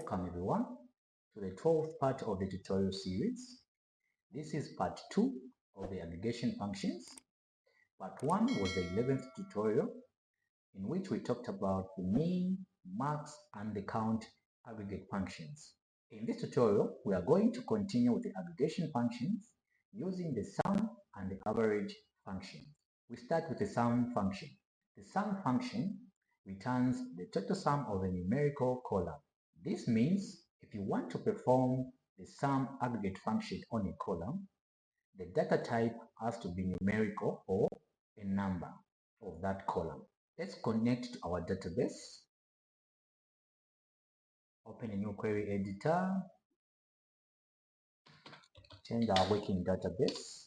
Welcome everyone to the 12th part of the tutorial series. This is part 2 of the aggregation functions. Part 1 was the 11th tutorial in which we talked about the mean, max, and the count aggregate functions. In this tutorial, we are going to continue with the aggregation functions using the sum and the average functions. We start with the sum function. The sum function returns the total sum of a numerical column. This means if you want to perform the sum aggregate function on a column, the data type has to be numerical or a number of that column. Let's connect to our database. Open a new query editor. Change our working database.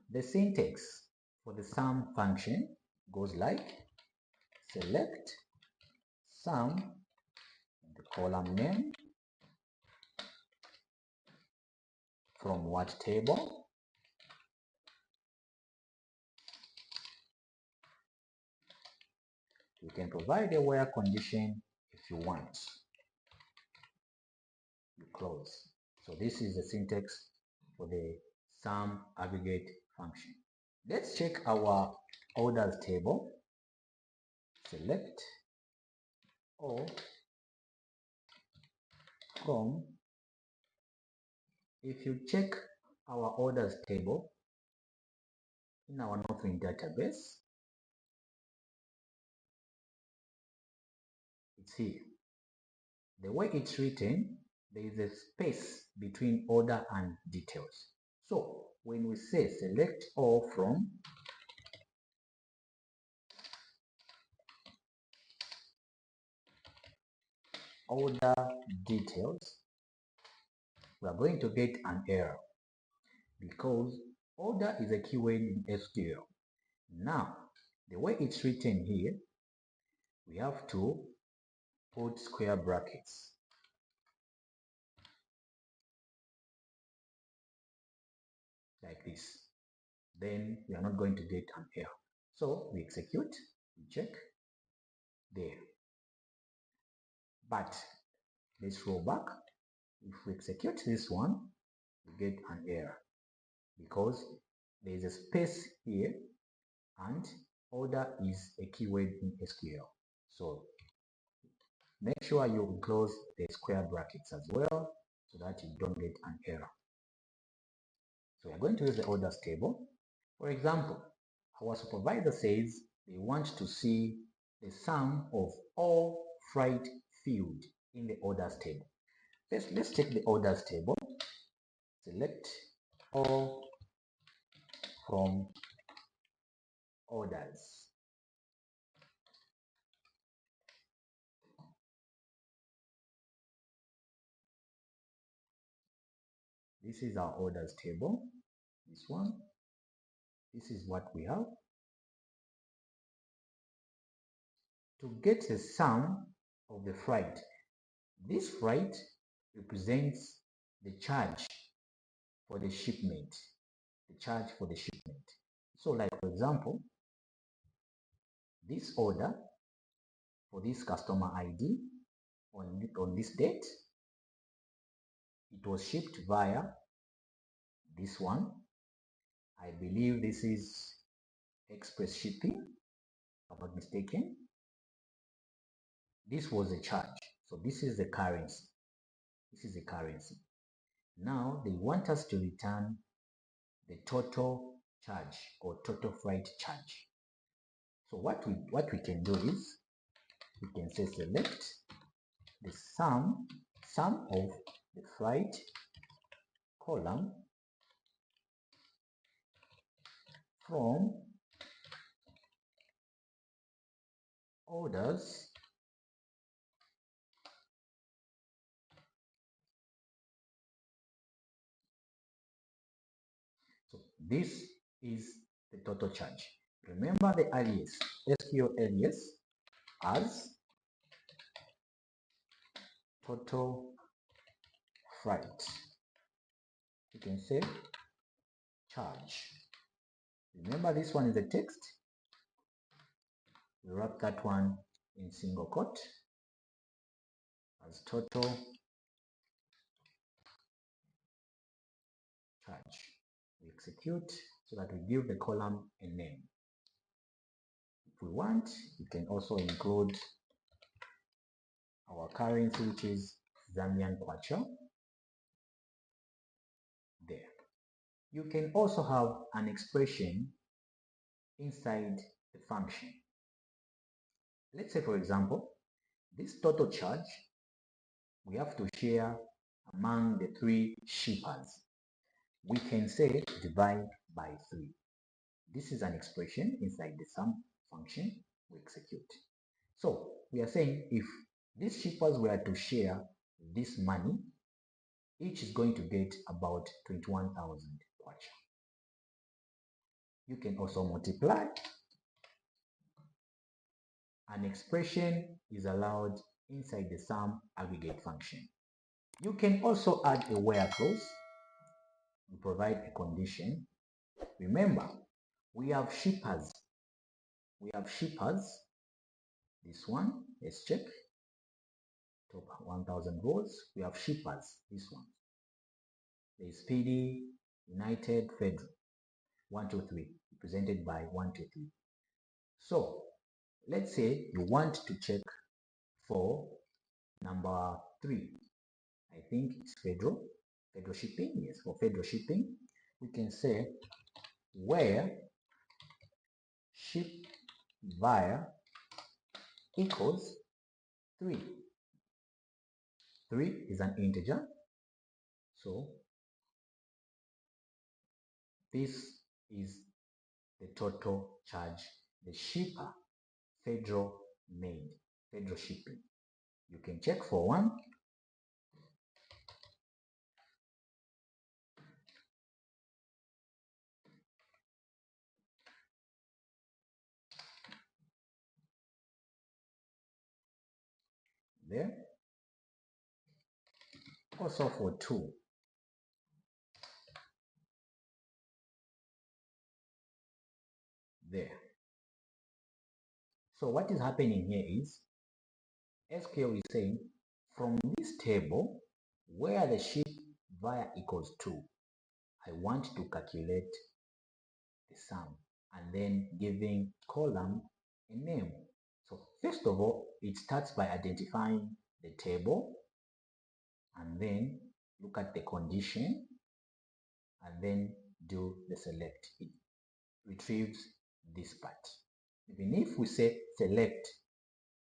The syntax for the sum function goes like select sum, the column name, from what table, you can provide a where condition if you want. You close. So this is the syntax for the sum aggregate function. Let's check our orders table. Select all from. If you check our orders table in our Northwind database, it's here. The way it's written, there is a space between order and details. So when we say select all from order details, we are going to get an error because order is a keyword in SQL. Now, the way it's written here, we have to put square brackets. Like this. Then we are not going to get an error. So we execute, we check, there. But let's roll back. If we execute this one, we get an error because there is a space here and order is a keyword in SQL. So make sure you close the square brackets as well so that you don't get an error. So we are going to use the orders table. For example, our supervisor says they want to see the sum of all freight field in the orders table. Let's take the orders table. Select all from orders. This is our orders table. This one. This is what we have. To get the sum of the freight, this freight represents the charge for the shipment. The charge for the shipment. So like for example, this order for this customer ID on this date, it was shipped via this one. I believe this is express shipping, if I'm not mistaken. This was a charge. So this is the currency. This is the currency. Now they want us to return the total charge or total freight charge. So what we can do is we can say select the sum of the freight column from orders so this is the total charge. Remember the alias, SQL alias as total freight. You can say charge. Remember, this one is a text. We wrap that one in single quote as total charge. We execute so that we give the column a name. If we want, we can also include our currency, which is Zambian kwacha, there. You can also have an expression inside the function. Let's say, for example, this total charge we have to share among the 3 shippers. We can say divide by 3. This is an expression inside the sum function we execute. So we are saying if these shippers were to share this money, each is going to get about 21,000 kwacha. You can also multiply. An expression is allowed inside the sum aggregate function. You can also add a where clause. We provide a condition. Remember, we have shippers. This one, let's check. Top 1,000 rows. We have shippers. This one. There is PD, United, Federal. 1, 2, 3. Represented by 1, 2, 3. So let's say you want to check for number 3. I think it's Federal shipping. Yes, for Federal shipping, we can say where ship via equals 3. 3 is an integer. So this is the total charge the shipper Federal made, Federal shipping. You can check for 1. There. Also for 2. There. So what is happening here is SQL is saying from this table where the ship via equals 2, I want to calculate the sum and then giving column a name. So first of all, it starts by identifying the table and then look at the condition and then do the select. It retrieves this part. Even if we say select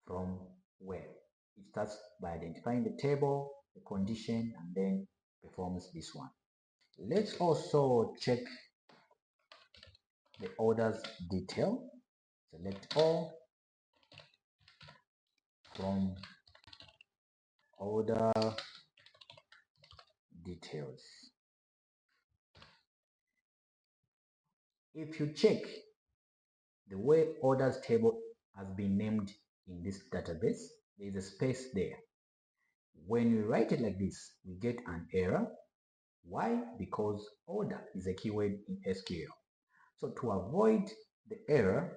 from where, it starts by identifying the table, the condition, and then performs this one. Let's also check the orders detail. Select all from order details. If you check the way orders table has been named in this database, there is a space there. When we write it like this, we get an error. Why? Because order is a keyword in SQL. So to avoid the error,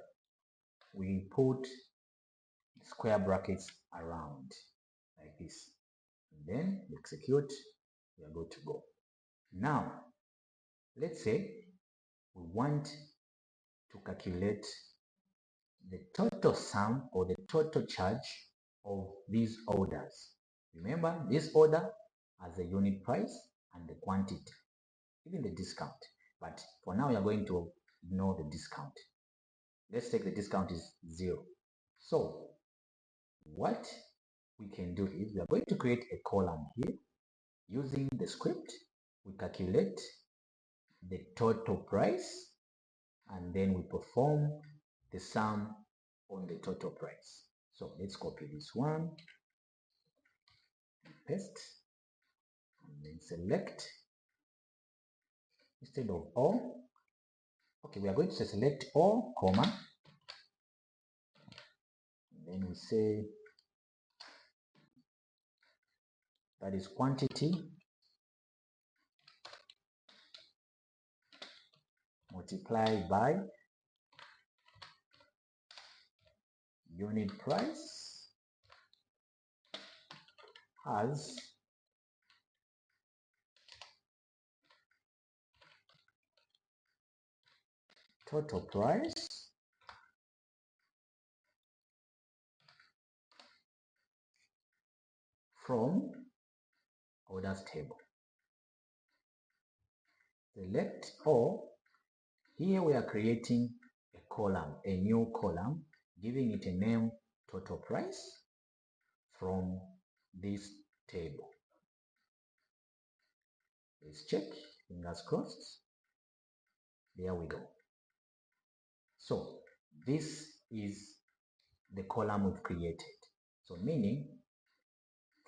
we put square brackets around like this. And then we execute, we are good to go. Now, let's say we want to calculate the total sum or the total charge of these orders. Remember, this order has a unit price and the quantity, even the discount. But for now, we are going to ignore the discount. Let's take the discount is 0. So what we can do is we are going to create a column here. Using the script, we calculate the total price and then we perform the sum on the total price. So let's copy this one, paste, and then select instead of all. Okay, we are going to select all, comma, and then we say that is quantity multiplied by unit price as total price from orders table. Select all. Here we are creating a column, a new column, giving it a name total price from this table. Let's check, fingers crossed. There we go. So this is the column we've created. So meaning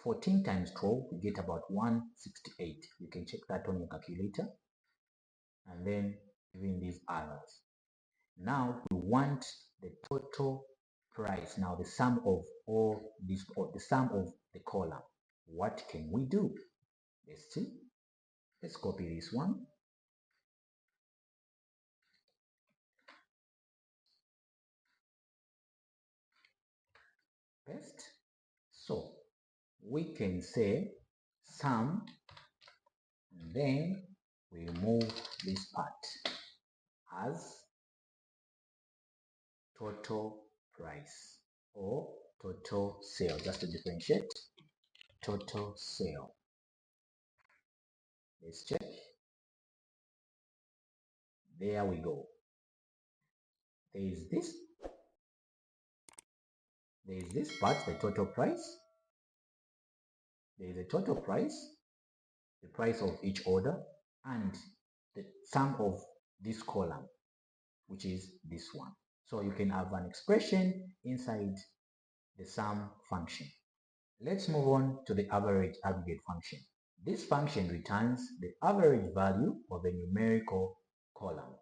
14 times 12, we get about 168. You can check that on your calculator. And then even these others. Now we want the total price. Now the sum of all these, or the sum of the column. What can we do? Let's see. Let's copy this one. Paste. So we can say sum, and then we remove this part as total price or total sale, just to differentiate. Total sale. Let's check. There we go. There is this part, the total price. There is a total price, the price of each order, and the sum of this column, which is this one. So you can have an expression inside the sum function. Let's move on to the average aggregate function. This function returns the average value of a numerical column.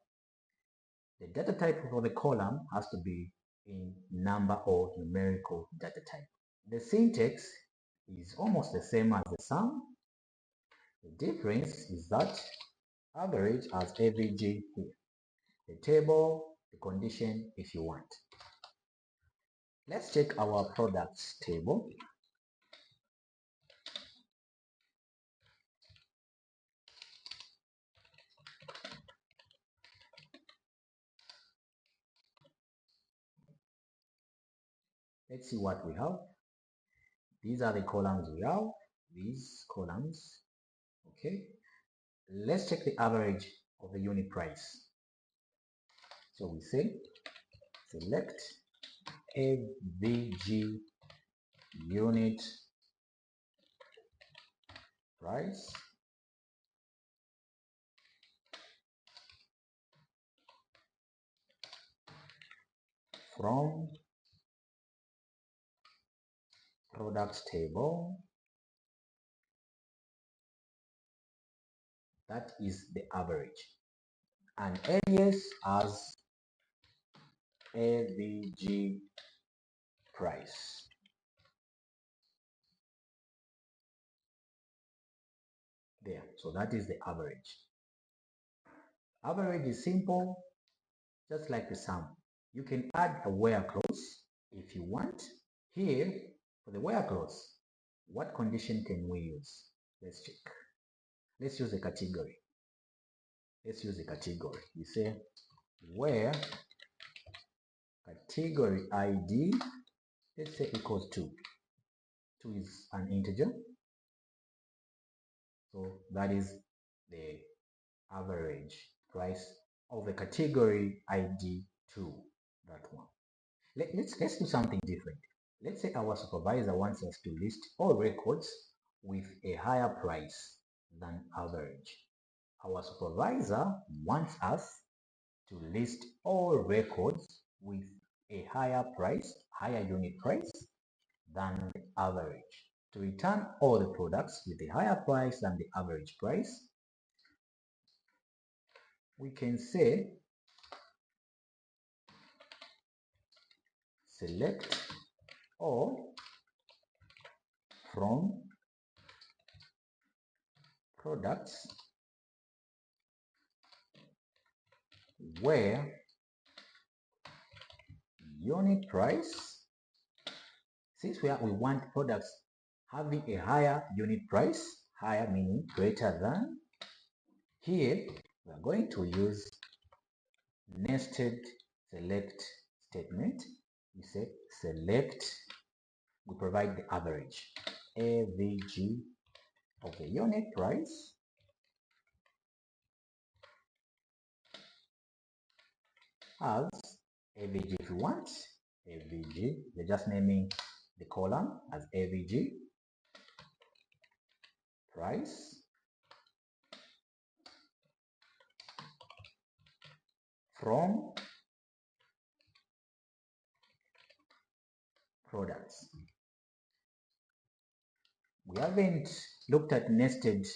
The data type for the column has to be in number or numerical data type. The syntax is almost the same as the sum. The difference is that average has AVG here. The table, the condition if you want. Let's check our products table. Let's see what we have. These are the columns we have. These columns. Okay. Let's check the average of the unit price. So we say select AVG unit price from products table. That is the average. And alias as AVG price. There. So that is the average. Average is simple, just like the sum. You can add a where clause if you want. Here, for the where clause, what condition can we use? Let's check. Let's use a category. Let's use a category. We say where category ID, let's say equals 2. 2 is an integer. So that is the average price of the category ID 2. That one. Let's do something different. Let's say our supervisor wants us to list all records with a higher price than average. Our supervisor wants us to list all records with a higher price, higher unit price than the average. To return all the products with a higher price than the average price, we can say select all from products where unit price, since we want products having a higher unit price, higher meaning greater than, here we are going to use nested select statement. We say select, we provide the average, AVG of the unit price as AVG. If you want AVG, we're just naming the column as AVG price from products. We haven't looked at nested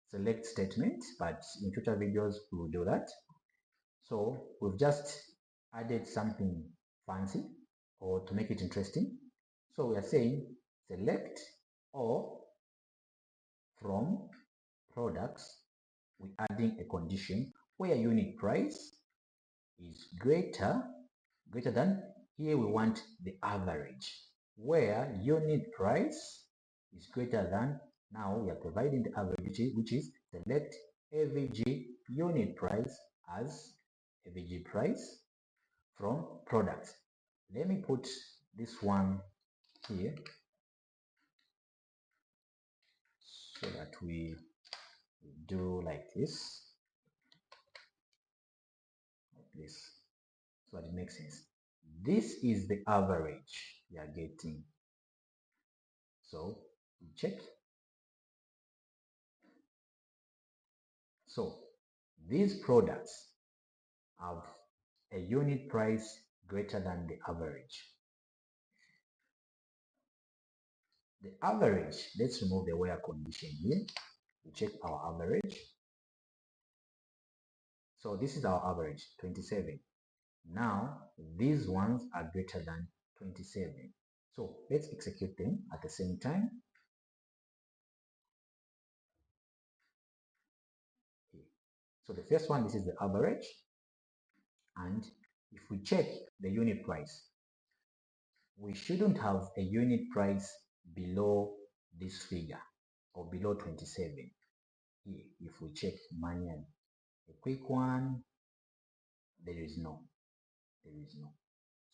select statements, but in future videos we will do that. So we've just added something fancy or to make it interesting. So we are saying select or from products, we're adding a condition where unit price is greater than, here we want the average, where unit price is greater than, now we are providing the average, which is select AVG unit price as AVG price from products. Let me put this one here so that we do like this, so that it makes sense. This is the average we are getting. So we check. So these products have a unit price greater than the average. The average, let's remove the where condition here. We check our average. So this is our average, 27. Now these ones are greater than 27. So let's execute them at the same time. So the first one, this is the average. And if we check the unit price, we shouldn't have a unit price below this figure or below 27. Here, if we check manually, a quick one, there is no.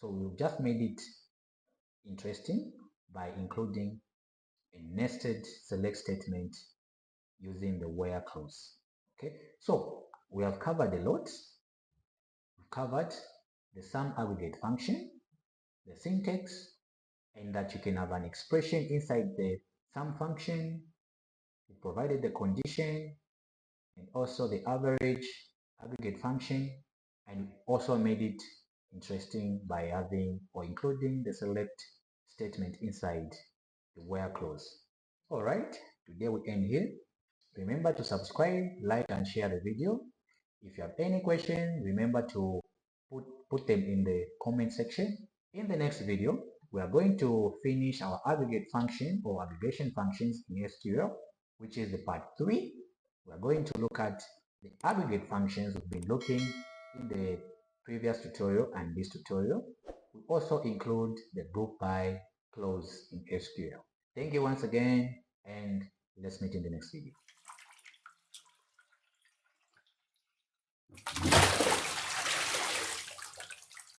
So we've just made it interesting by including a nested select statement using the where clause. Okay, so we have covered a lot. We've covered the sum aggregate function, the syntax, and that you can have an expression inside the sum function. We provided the condition and also the average aggregate function, and also made it interesting by having or including the select statement inside the where clause. All right, today we end here. Remember to subscribe, like, and share the video. If you have any questions, remember to put them in the comment section. In the next video, we are going to finish our aggregate function or aggregation functions in SQL, which is the part 3. We are going to look at the aggregate functions we've been looking in the previous tutorial and this tutorial. We also include the group by clause in SQL. Thank you once again, and let's meet in the next video.